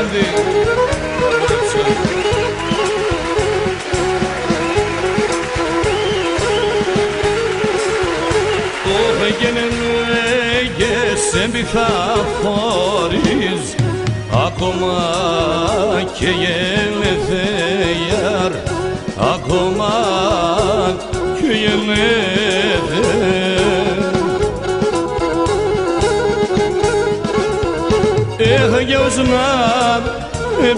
Άντι. Σε μη θα φορείς ακόμα και γενεθέιαρ, ακόμα και γενεθέιαρ. Έχαγιος να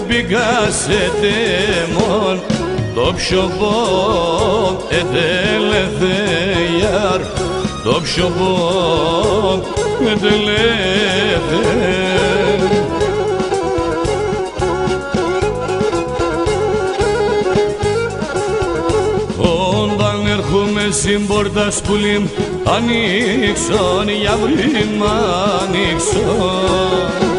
μπήκασε τέμον το ψωπό ετελεθέιαρ, το ψωπό όταν έρχομαι στην πόρτα σπουλή ανοίξον για βρήμα ανοίξον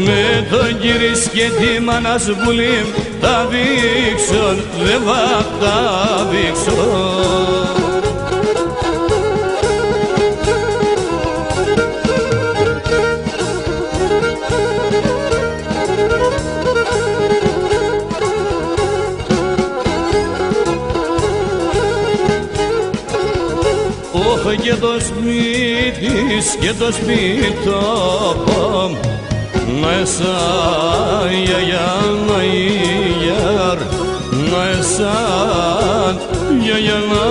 με τον κύρις και τη μάνα σπουλή τα δείξον δεν θα τα δείξον. Και το σπίτις και το σπίτο να εσάν γιαγιά να ηγιάρ, να εσάν γιαγιά να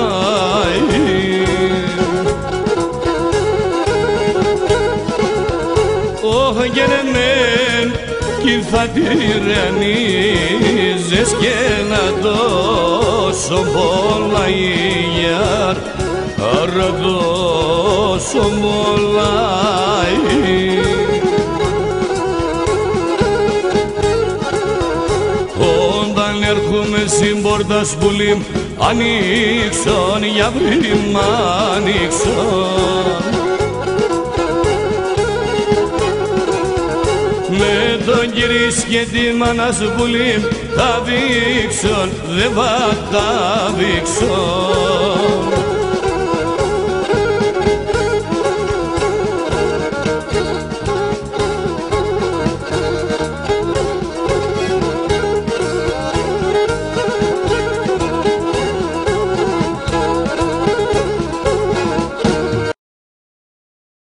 όχ γενεμέν κι θα τυραννίζες και να τόσο πολλά ηγιάρ, άρα τόσο μολάει. Όταν έρχομαι στην πόρτα σπουλή ανοίξον για βρήμα ανοίξον με τον κύρις και τη μάνα σπουλή θα δείξον δεν θα τα δείξον.